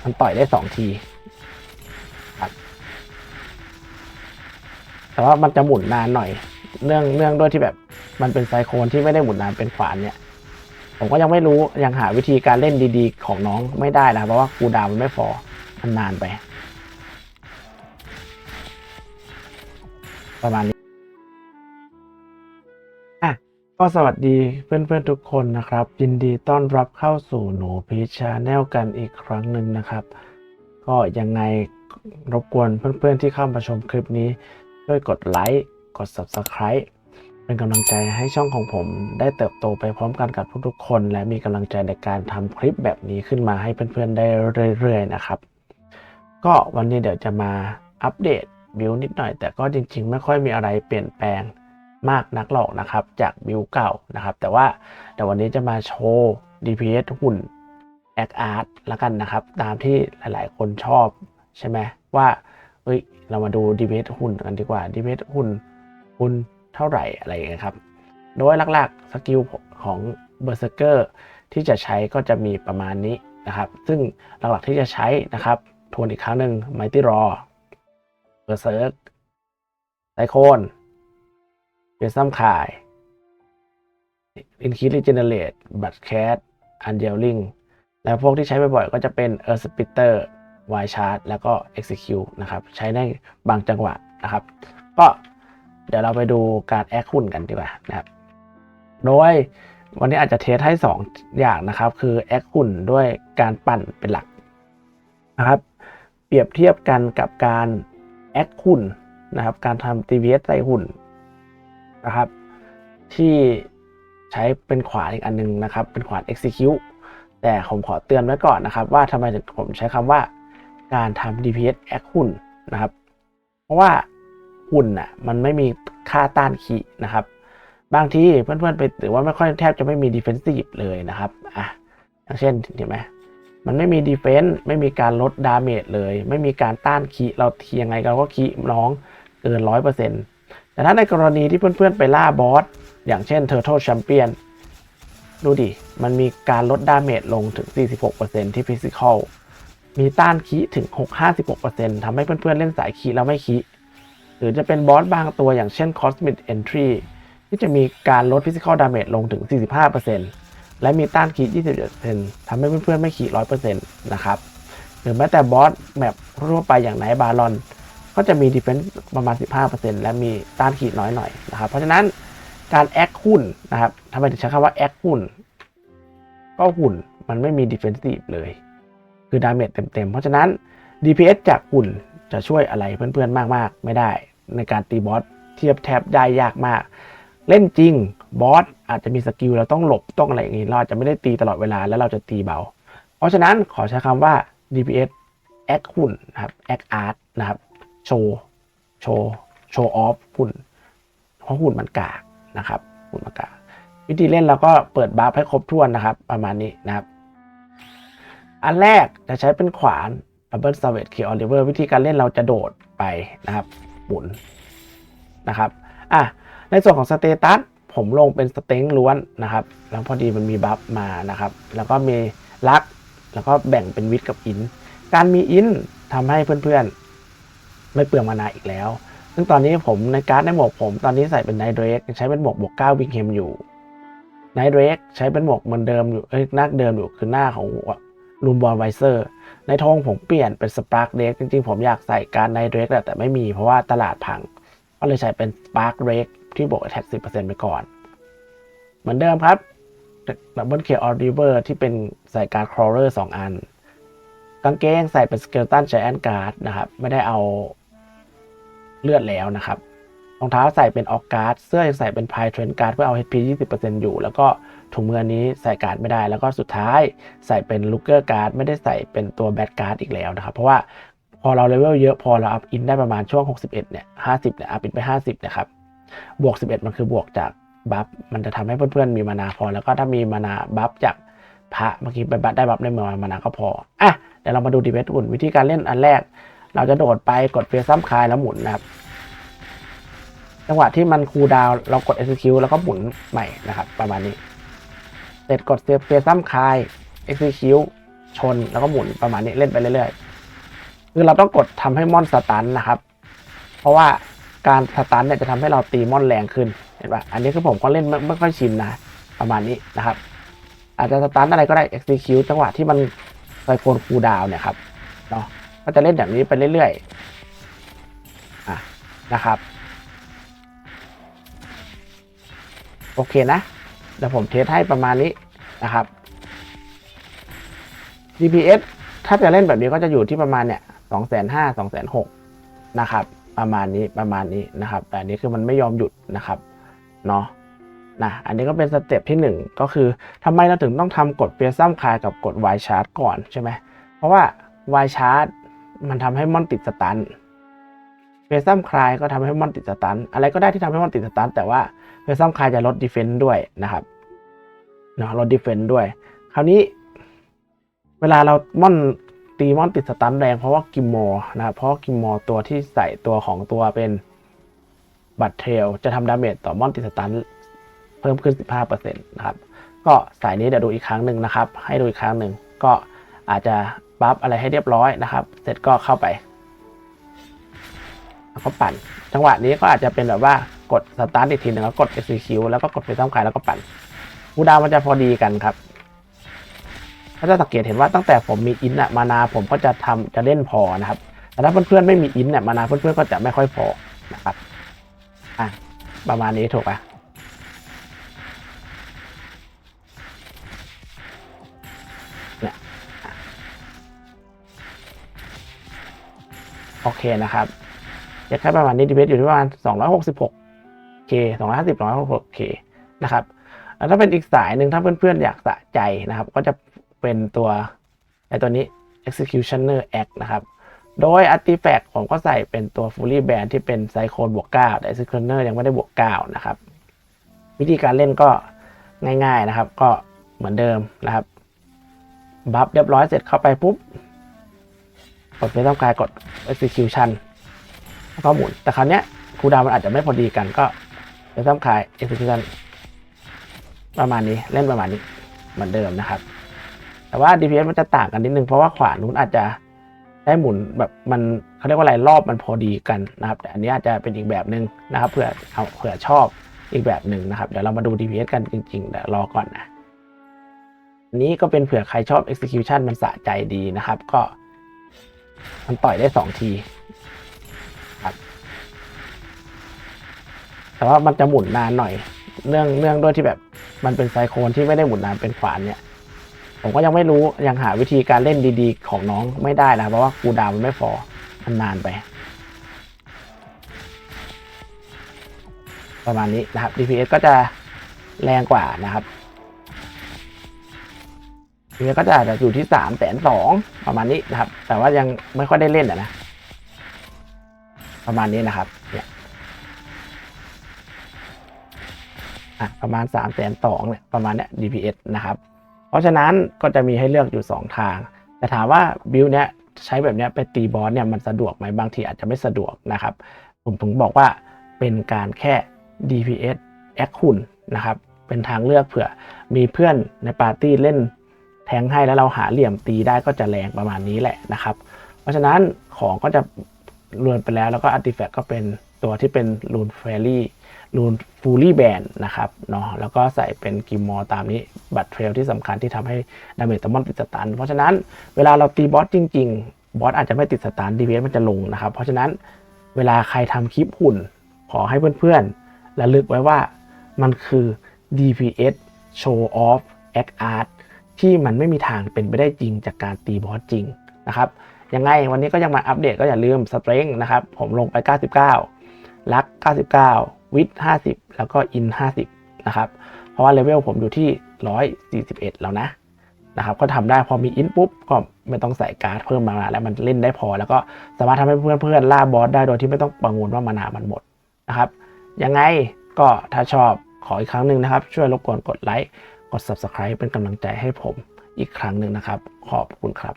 มันต่อยได้2 ทีครับแต่ว่ามันจะหมุนนานหน่อยเนื่องด้วยที่แบบมันเป็นไซโคนที่ไม่ได้หมุนนานเป็นขวานเนี่ยผมก็ยังไม่รู้ยังหาวิธีการเล่นดีๆของน้องไม่ได้นะเพราะว่าคูลดาวน์มันไม่พอมันนานไปประมาณนี้อ่ะก็สวัสดีเพื่อนๆทุกคนนะครับยินดีต้อนรับเข้าสู่หนูพีชชาแนลกันอีกครั้งหนึ่งนะครับก็ยังไงรบกวนเพื่อนๆที่เข้ามาชมคลิปนี้ช่วยกดไลค์กด Subscribe เป็นกำลังใจให้ช่องของผมได้เติบโตไปพร้อมกันกับทุกๆคนและมีกำลังใจในการทำคลิปแบบนี้ขึ้นมาให้เพื่อนๆได้เรื่อยๆนะครับก็วันนี้เดี๋ยวจะมาอัปเดตบิลนิดหน่อยแต่ก็จริงๆไม่ค่อยมีอะไรเปลี่ยนแปลงมากนักหรอกนะครับจากบิลเก่านะครับแต่ว่าเดี๋ยววันนี้จะมาโชว์ DPS หุ่นแอคอาร์ตละกันนะครับตามที่หลายๆคนชอบใช่ไหมว่าเรามาดู DPS หุ่นกันดีกว่า DPS หุ่นเท่าไหร่อะไรอย่างเงี้ยครับโดยหลักๆสกิลของ Berserker ที่จะใช้ก็จะมีประมาณนี้นะครับซึ่งหลักๆที่จะใช้นะครับทวนอีกครั้งหนึ่ง Mighty Roar Berserk ไซโคนเฟซัมคาย Increase Regenerate บัตแคส Undealing แล้วพวกที่ใช้บ่อยๆก็จะเป็น Earth Splitter Wild Charge แล้วก็ Execute นะครับใช้ในบางจังหวะนะครับก็เดี๋ยวเราไปดูการแอคหุ่นกันดีกว่านะครับโดยวันนี้อาจจะเทสให้2 อย่างนะครับคือแอคหุ่นด้วยการปั่นเป็นหลักนะครับเปรียบเทียบกันกับการแอคหุ่นนะครับการทำ TVS ใส่หุ่นนะครับที่ใช้เป็นขวานอีกอันนึงนะครับเป็นขวาน Execute แต่ผมขอเตือนไว้ก่อนนะครับว่าทำไมผมใช้คำว่าการทำ DPS แอคหุ่นนะครับเพราะว่าหุ่นน่ะมันไม่มีค่าต้านขีนะครับบางทีเพื่อนๆไปหรือว่าไม่ค่อยแทบจะไม่มี Defensive เลยนะครับอย่างเช่นเห็นไหมมันไม่มี Defense ไม่มีการลดดาเมจเลยไม่มีการต้านขีเราทียังไงเราก็ขีน้องเกิน 100%แต่ถ้าในกรณีที่เพื่อนๆไปล่าบอสอย่างเช่น Turtle Champion ดูดิมันมีการลดดาเมจลงถึง 46% ที่ Physical มีต้านคีถึง 56% ทำให้เพื่อนๆเล่นสายคีแล้วไม่คีหรือจะเป็นบอสบางตัวอย่างเช่น Cosmic Entry ที่จะมีการลด Physical Damage ลงถึง 45% และมีต้านคี 27% ทำให้เพื่อนๆไม่คี 100% นะครับหรือแม้แต่บอสแมปทั่วไปอย่างไนท์บารอนก็จะมี Defense ประมาณ 15% และมีต้านคีน้อยหน่อยนะครับเพราะฉะนั้นการแอคหุ่นนะครับทำไมถึงใช้คำว่าแอคหุ่นก็หุ่นมันไม่มี Defensive เลยคือดาเมจเต็มๆเพราะฉะนั้น DPS จากหุ่นจะช่วยอะไรเพื่อนๆมากๆไม่ได้ในการตีบอสเทียบแทบได้ยากมากเล่นจริงบอสอาจจะมีสกิลเราต้องหลบต้องอะไรอย่างนี้เราอาจจะไม่ได้ตีตลอดเวลาแล้วเราจะตีเบาเพราะฉะนั้นขอใช้คำว่า DPS แอคหุ่นนะครับแอคอาร์ตนะครับโชว์ออฟหุ่นเพราะหุ่นมันกากนะครับหุ่นมันกากวิธีเล่นเราก็เปิดบัฟให้ครบถ้วนนะครับประมาณนี้นะครับอันแรกจะใช้เป็นขวาน Double Savage Kill Oliver วิธีการเล่นเราจะโดดไปนะครับหมุนนะครับในส่วนของสเตตัสผมลงเป็นสเต็งล้วนนะครับแล้วพอดีมันมีบัฟมานะครับแล้วก็มีลักแล้วก็แบ่งเป็นวิทกับอินการมีอินทำให้เพื่อนๆไม่เปลืองมานาอีกแล้วซึ่งตอนนี้ผมในการ์ดในหมวกผมตอนนี้ใส่เป็นไนท์เดรกใช้เป็นหมวกบวก9วิงเฮมอยู่ไนท์เดรกใช้เป็นหมวกเหมือนเดิมอยู่หน้าเดิมอยู่คือหน้าของลูมบอลไวเซอร์ในทองผมเปลี่ยนเป็นสปาร์คเดกจริงๆผมอยากใส่การไนท์เดรกแต่ไม่มีเพราะว่าตลาดพังก็เลยใช้เป็นสปาร์คเดกที่บวก attack 10% ไปก่อนเหมือนเดิมครับดับเบิลเคออริเวอร์ที่เป็นใส่การ์ดครอเลอร์2 อันกางเกงใส่เป็นสเกลตันไจแอนการ์ดนะครับไม่ได้เอาเลือดแล้วนะครับรองเท้าใส่เป็นออกการ์ดเสื้อยังใส่เป็นพายเทรนการ์ดเพื่อเอา HP 20% อยู่แล้วก็ถุงมือนี้ใส่การ์ดไม่ได้แล้วก็สุดท้ายใส่เป็นลูกเกอร์การ์ดไม่ได้ใส่เป็นตัวแบทการ์ดอีกแล้วนะครับเพราะว่าพอเราเลเวลเยอะพอเราอัพอินได้ประมาณช่วง61เนี่ย50เนี่ยอัพอินไป50นะครับบวก11มันคือบวกจากบัฟมันจะทำให้เพื่อนๆมีมานาพอแล้วก็ถ้ามีมานาบัฟจากพระเมื่อกี้ไปบัฟได้บัฟได้มานาก็พอเดี๋ยวเรามาดูดีเบตอุ่นวิธีการเล่นอันแรกเราจะโดดไปกดเฟซัมคายแล้วหมุนนะครับจังหวะที่มันคูลดาวน์เรากด execute แล้วก็หมุนใหม่นะครับประมาณนี้เสร็จกดเฟซัมคาย execute โช ชนแล้วก็หมุนประมาณนี้เล่นไปเรื่อยๆคือเราต้องกดทำให้ม่อนสตันนะครับเพราะว่าการสตันเนี่ยจะทำให้เราตีม่อนแรงขึ้นเห็นปะอันนี้คือผมก็เล่นไม่ค่อยชินนะประมาณนี้นะครับอาจจะสตันอะไรก็ได้ execute จังหวะที่มันไซโคนคูลดาวน์เนี่ยครับเนาะก็จะเล่นแบบนี้ไปเรื่อยๆนะครับโอเคนะเดี๋ยวผมเทสให้ประมาณนี้นะครับ DPS ถ้าจะเล่นแบบนี้ก็จะอยู่ที่ประมาณเนี่ย250,000 260,000นะครับประมาณนี้นะครับแต่อันนี้คือมันไม่ยอมหยุดนะครับเนาะอันนี้ก็เป็นสเต็ปที่1ก็คือทำไมเราถึงต้องทำกดเปียซัมคลายกับกด Y Charge ก่อนใช่ไหมเพราะว่า Y Charge มันทำให้มอนติดสตันเปียซัมคลายก็ทำให้มอนติดสตันอะไรก็ได้ที่ทำให้มอนติดสตันแต่ว่าเปียซัมคลายจะลดดีเฟนซ์ด้วยนะครับเนาะลดดีเฟนซ์ด้วยคราวนี้เวลาเราตีม่อนติดสตันแรงเพราะว่ากิมมอร์นะครับเพราะกิมมอร์ตัวที่ใส่ตัวของตัวเป็นบัตเทลจะทำดาเมจต่อม่อนติดสตันเพิ่มขึ้น 15% นะครับก็สายนี้เดี๋ยวดูอีกครั้งหนึ่งนะครับให้ดูอีกครั้งหนึ่งก็อาจจะบัฟอะไรให้เรียบร้อยนะครับเสร็จก็เข้าไปแล้วก็ปั่นจังหวะนี้ก็อาจจะเป็นแบบว่ากดสตาร์ทอีกทีหนึ่งแล้วกด execute แล้วก็กดไปซ้ำคลายแล้วก็ปั่นคูลดาวน์มันจะพอดีกันครับถ้าจะสังเกตเห็นว่าตั้งแต่ผมมีอินมานาผมก็จะเล่นพอนะครับแต่ถ้าเพื่อนๆไม่มีอินมานาเพื่อนๆก็จะไม่ค่อยพอนะครับประมาณนี้ถูกปะเนี่ยโอเคนะครับจะแค่ประมาณนี้ดีเบตอยู่ที่ประมาณ 266K 250 266K นะครับแล้วถ้าเป็นอีกสายหนึ่งถ้าเพื่อนๆอยากสะใจนะครับก็จะเป็นตัวนี้ executioner act นะครับโดย artifact ผมก็ใส่เป็นตัว fully band ที่เป็นไซโคนบวก9แต่ executioner ยังไม่ได้บวก9นะครับวิธีการเล่นก็ง่ายๆนะครับก็เหมือนเดิมนะครับบัฟเรียบร้อยเสร็จเข้าไปปุ๊บกดไม่ต้องการกด execution แล้วก็หมุนแต่คราวนี้คูลดาวน์มันอาจจะไม่พอดีกันก็ไม่ต้องการ execution ประมาณนี้เล่นประมาณนี้เหมือนเดิมนะครับแต่ว่า DPS มันจะต่างกันนิดนึงเพราะว่าขวานู้นอาจจะได้หมุนแบบมันเขาเรียกว่าอะไรรอบมันพอดีกันนะครับแต่อันนี้อาจจะเป็นอีกแบบหนึ่งนะครับเผื่อชอบอีกแบบหนึ่งนะครับเดี๋ยวเรามาดู DPS กันจริงๆเดี๋ยวรอก่อนนะอันนี้ก็เป็นเผื่อใครชอบ execution มันสะใจดีนะครับก็มันต่อยได้2ทีครับแต่ว่ามันจะหมุนนานหน่อยเรื่องด้วยที่แบบมันเป็นไซโคนที่ไม่ได้หมุนนานเป็นขวานเนี่ยผมก็ยังไม่รู้ยังหาวิธีการเล่นดีๆของน้องไม่ได้นะเพราะว่าคูลดาวน์มันไม่พอมันนานไปประมาณนี้นะครับ DPS ก็จะแรงกว่านะครับ DPS ก็จะอาจจะอยู่ที่320,000ประมาณนี้นะครับแต่ว่ายังไม่ค่อยได้เล่นนะประมาณนี้นะครับเนี่ยประมาณ320,000เนี่ยประมาณเนี้ย DPS นะครับเพราะฉะนั้นก็จะมีให้เลือกอยู่2ทางแต่ถามว่าบิลเนี้ยใช้แบบเนี้ยไปตีบอสเนี่ยมันสะดวกไหมบางทีอาจจะไม่สะดวกนะครับผมถึงบอกว่าเป็นการแค่ DPS แอคหุ่นนะครับเป็นทางเลือกเผื่อมีเพื่อนในปาร์ตี้เล่นแทงให้แล้วเราหาเหลี่ยมตีได้ก็จะแรงประมาณนี้แหละนะครับเพราะฉะนั้นของก็จะรวนไปแล้วก็อาร์ติแฟกต์ก็เป็นตัวที่เป็นรูนเฟรลี่รูนฟูลี่แบนนะครับเนาะแล้วก็ใส่เป็นกิมมอร์ตามนี้บัตรเทรลที่สำคัญที่ทำให้ดาเมจตะมอนติดสตันเพราะฉะนั้นเวลาเราตีบอสจริงๆบอสอาจจะไม่ติดสตัน DPS มันจะลงนะครับเพราะฉะนั้นเวลาใครทำคลิปหุ่นขอให้เพื่อนๆระลึกไว้ว่ามันคือ DPS Show Off Act Art ที่มันไม่มีทางเป็นไปได้จริงจากการตีบอสจริงนะครับยังไงวันนี้ก็ยังมาอัปเดตก็อย่าลืมสเตรนท์นะครับผมลงไป99ลัก99วิด50แล้วก็อิน50นะครับเพราะว่าเลเวลผมอยู่ที่141แล้วนะครับก็ทำได้พอมีอินปุ๊บก็ไม่ต้องใส่การ์ดเพิ่มมาแล้วมันเล่นได้พอแล้วก็สามารถทำให้เพื่อนๆล่าบอสได้โดยที่ไม่ต้องกังวลว่ามานามันหมดนะครับยังไงก็ถ้าชอบขออีกครั้งหนึ่งนะครับช่วยรบกวนกดไลค์กด Subscribe เป็นกำลังใจให้ผมอีกครั้งหนึ่งนะครับขอบคุณครับ